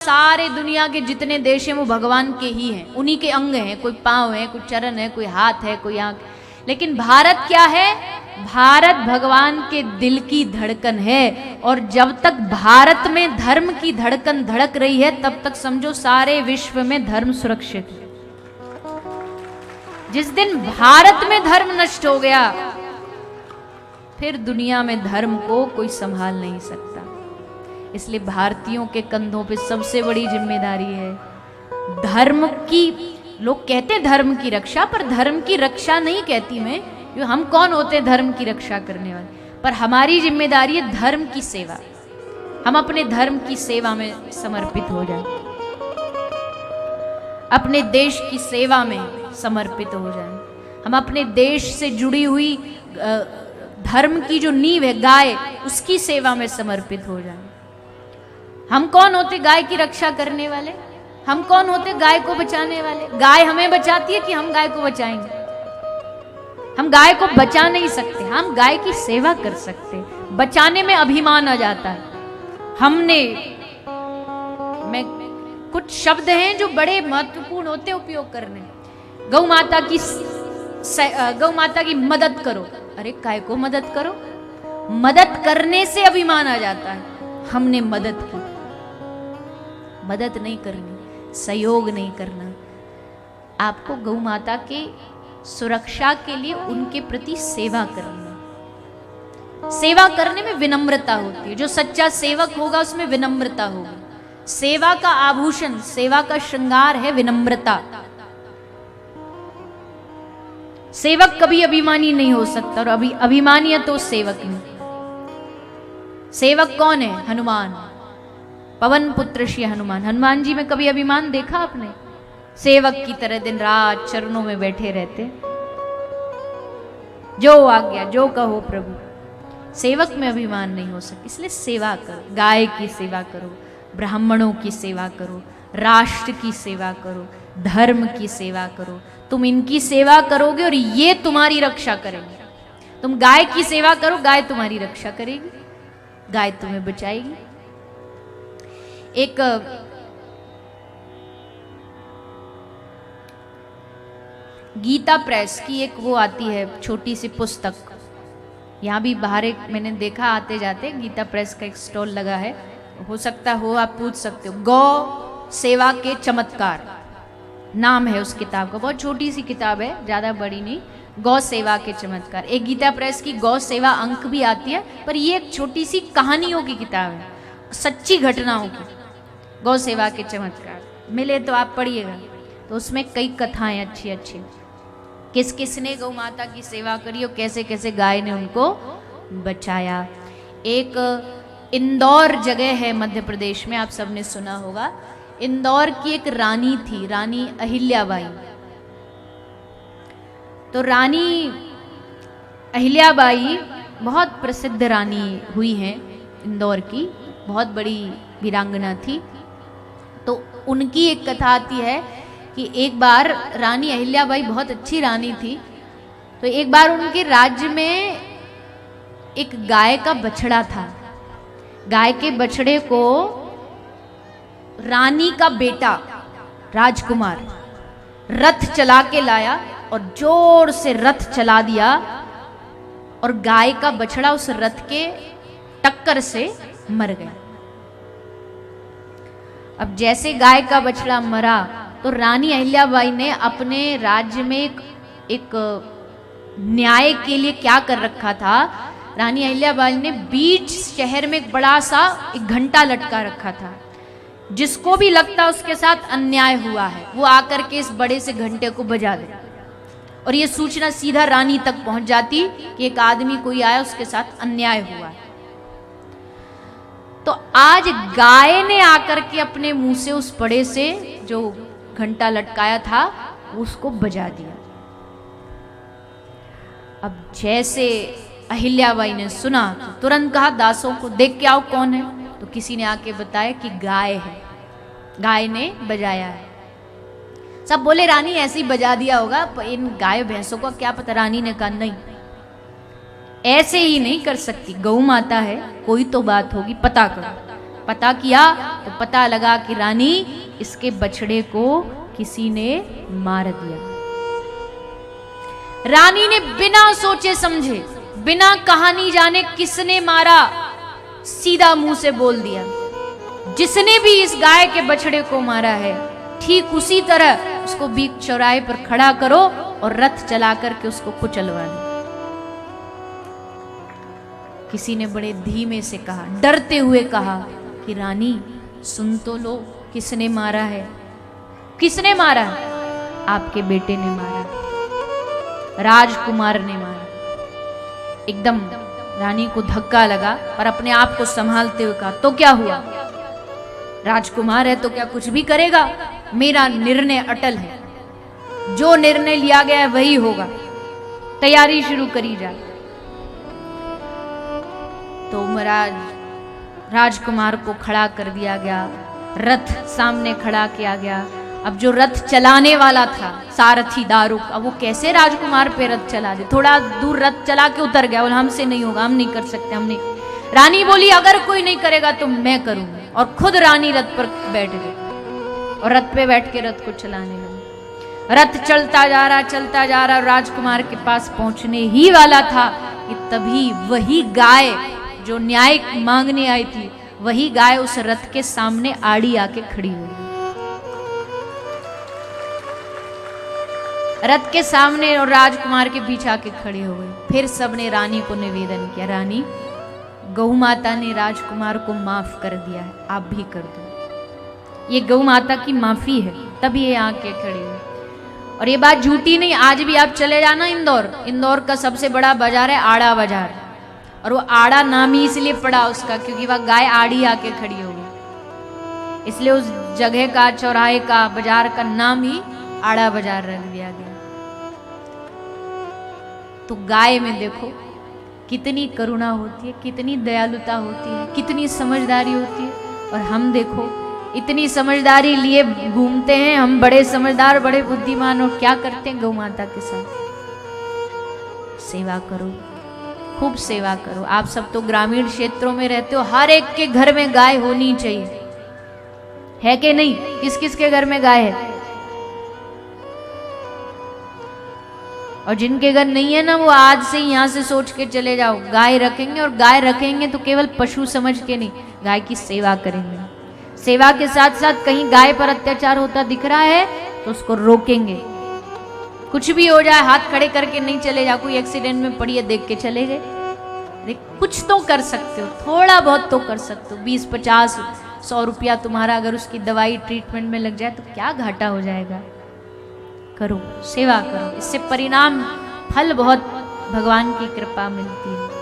सारे दुनिया के जितने देश हैं वो भगवान के ही हैं, उन्हीं के अंग हैं। कोई पांव है, कोई चरण है, कोई हाथ है, कोई आंख। लेकिन भारत क्या है? भारत भगवान के दिल की धड़कन है। और जब तक भारत में धर्म की धड़कन धड़क रही है तब तक समझो सारे विश्व में धर्म सुरक्षित है। जिस दिन भारत में धर्म नष्ट हो गया फिर दुनिया में धर्म को कोई संभाल नहीं सकता। इसलिए भारतीयों के कंधों पे सबसे बड़ी जिम्मेदारी है धर्म की। लोग कहते हैं धर्म की रक्षा, पर धर्म की रक्षा नहीं कहती मैं, क्यों? हम कौन होते हैं धर्म की रक्षा करने वाले? पर हमारी जिम्मेदारी है धर्म की सेवा। हम अपने धर्म की सेवा में समर्पित हो जाएं, अपने देश की सेवा में समर्पित हो जाएं। हम अपने देश से जुड़ी हुई धर्म की जो नींव है गाय, उसकी सेवा में समर्पित हो जाएं। हम कौन होते गाय की रक्षा करने वाले? हम कौन होते गाय को बचाने वाले? गाय हमें बचाती है कि हम गाय को बचाएंगे? हम गाय को बचा नहीं सकते, हम गाय की सेवा कर सकते। बचाने में अभिमान आ जाता है। मैं कुछ शब्द हैं जो बड़े महत्वपूर्ण होते उपयोग करने। गौ माता की मदद करो। अरे काय को मदद करो? मदद करने से अभिमान आ जाता है। हमने मदद की। मदद नहीं करनी, सहयोग नहीं करना। आपको गौ माता के सुरक्षा के लिए उनके प्रति सेवा करनी। सेवा करने में विनम्रता होती है। जो सच्चा सेवक होगा उसमें विनम्रता होगी। सेवा का आभूषण, सेवा का श्रृंगार है विनम्रता। सेवक कभी अभिमानी नहीं हो सकता, और अभिमानी है तो सेवक नहीं। सेवक कौन है? हनुमान, पवन पुत्र श्री हनुमान। हनुमान जी में कभी अभिमान देखा आपने? सेवक की तरह दिन रात चरणों में बैठे रहते, जो आज्ञा जो कहो प्रभु। सेवक में अभिमान नहीं हो सकता। इसलिए सेवा करो, गाय की सेवा करो, ब्राह्मणों की सेवा करो, राष्ट्र की सेवा करो, धर्म की सेवा करो। तुम इनकी सेवा करोगे और ये तुम्हारी रक्षा करेंगे। तुम गाय की सेवा करो, गाय तुम्हारी रक्षा करेगी, गाय तुम्हें बचाएगी। एक गीता प्रेस की एक वो आती है छोटी सी पुस्तक, यहाँ भी बाहर एक मैंने देखा आते जाते, गीता प्रेस का एक स्टॉल लगा है। हो सकता हो आप पूछ सकते हो। गौ सेवा के चमत्कार नाम है उस किताब का। बहुत छोटी सी किताब है, ज़्यादा बड़ी नहीं। गौ सेवा के चमत्कार। एक गीता प्रेस की गौ सेवा अंक भी आती है, पर ये एक छोटी सी कहानियों की किताब है, सच्ची घटनाओं की। गौ सेवा के चमत्कार मिले तो आप पढ़िएगा। तो उसमें कई कथाएं अच्छी अच्छी, किस किसने गौ माता की सेवा करी और कैसे कैसे गाय ने उनको बचाया। एक इंदौर जगह है मध्य प्रदेश में, आप सबने सुना होगा। इंदौर की एक रानी थी, रानी अहिल्याबाई। तो रानी अहिल्याबाई बहुत प्रसिद्ध रानी हुई हैं इंदौर की, बहुत बड़ी वीरांगना थी। तो उनकी एक कथा आती है कि एक बार रानी अहिल्याबाई बहुत अच्छी रानी थी। तो एक बार उनके राज्य में एक गाय का बछड़ा था। गाय के बछड़े को रानी का बेटा राजकुमार रथ चला के लाया और जोर से रथ चला दिया, और गाय का बछड़ा उस रथ के टक्कर से मर गया। अब जैसे गाय का बछड़ा मरा तो रानी अहिल्याबाई ने अपने राज्य में एक न्याय के लिए क्या कर रखा था। रानी अहिल्याबाई ने बीच शहर में एक बड़ा सा एक घंटा लटका रखा था। जिसको भी लगता उसके साथ अन्याय हुआ है वो आकर के इस बड़े से घंटे को बजा दे, और ये सूचना सीधा रानी तक पहुंच जाती कि एक आदमी कोई आया, उसके साथ अन्याय हुआ है। तो आज गाय ने आकर के अपने मुंह से उस बड़े से जो घंटा लटकाया था उसको बजा दिया। अब जैसे अहिल्याबाई ने सुना तो तुरंत कहा दासों को देख के आओ कौन है। तो किसी ने आके बताया कि गाय है, गाय ने बजाया है। सब बोले रानी ऐसे ही बजा दिया होगा, इन गाय भैंसों को क्या पता। रानी ने कहा नहीं, ऐसे ही नहीं कर सकती, गौ माता है, कोई तो बात होगी, पता करो। पता किया तो पता लगा कि रानी इसके बछड़े को किसी ने मार दिया। रानी ने बिना सोचे समझे, बिना कहानी जाने किसने मारा, सीधा मुंह से बोल दिया, जिसने भी इस गाय के बछड़े को मारा है ठीक उसी तरह उसको बीच चौराहे पर खड़ा करो और रथ चला करके उसको कुचलवा दो। किसी ने बड़े धीमे से कहा, डरते हुए कहा कि रानी सुन तो लो, किसने मारा है? किसने मारा? आपके बेटे ने मारा, राजकुमार ने मारा। एकदम रानी को धक्का लगा पर अपने आप को संभालते हुए कहा, तो क्या हुआ? राजकुमार है तो क्या कुछ भी करेगा? मेरा निर्णय अटल है, जो निर्णय लिया गया है वही होगा, तैयारी शुरू करी जाए। तो राजकुमार को खड़ा कर दिया गया, रथ सामने खड़ा किया गया। अब जो रथ चलाने वाला था सारथी दारुक, अब वो कैसे राजकुमार पे रथ चला दे? थोड़ा दूर रथ चला के उतर गया, बोला हमसे नहीं होगा, हम नहीं कर सकते, हम नहीं। रानी बोली अगर कोई नहीं करेगा तो मैं करूंगी, और खुद रानी रथ पर बैठ गई और रथ पे बैठ के रथ को चलाने लगी। रथ चलता जा रहा, राजकुमार के पास पहुंचने ही वाला था कि तभी वही गाय जो न्याय मांगने आई थी, वही गाय उस रथ के सामने आड़ी आके खड़ी हुई। रथ के सामने और राजकुमार के बीच आके खड़ी हो गई। फिर सबने रानी को निवेदन किया, रानी गौ माता ने राजकुमार को माफ कर दिया है, आप भी कर दो। ये गौ माता की माफी है, तभी ये आके खड़ी हुई। और ये बात झूठी नहीं, आज भी आप चले जाना इंदौर का सबसे बड़ा बाजार है आड़ा बाजार, और वो आड़ा नाम ही इसलिए पड़ा उसका क्योंकि वह गाय आड़ी आके खड़ी हो गई, इसलिए उस जगह का, चौराहे का, बाजार का नाम ही आड़ा बाजार रख दिया गया। तो गाय में देखो कितनी करुणा होती है, कितनी दयालुता होती है, कितनी समझदारी होती है। और हम देखो इतनी समझदारी लिए घूमते हैं, हम बड़े समझदार, बड़े बुद्धिमान, और क्या करते हैं? गौ माता के साथ सेवा करो, खूब सेवा करो। आप सब तो ग्रामीण क्षेत्रों में रहते हो, हर एक के घर में गाय होनी चाहिए, है कि नहीं? किस किस के घर में गाय है? और जिनके घर नहीं है ना, वो आज से ही यहाँ से सोच के चले जाओ, गाय रखेंगे। और गाय रखेंगे तो केवल पशु समझ के नहीं, गाय की सेवा करेंगे। सेवा के साथ साथ कहीं गाय पर अत्याचार होता दिख रहा है तो उसको रोकेंगे। कुछ भी हो जाए हाथ खड़े करके नहीं चले जाओ, कोई एक्सीडेंट में पड़ी है देख के चले गए। कुछ तो कर सकते हो, थोड़ा बहुत तो कर सकते हो। 20, 50, 100 रुपया तुम्हारा अगर उसकी दवाई ट्रीटमेंट में लग जाए तो क्या घाटा हो जाएगा? करो, सेवा करो, इससे परिणाम फल बहुत भगवान की कृपा मिलती है।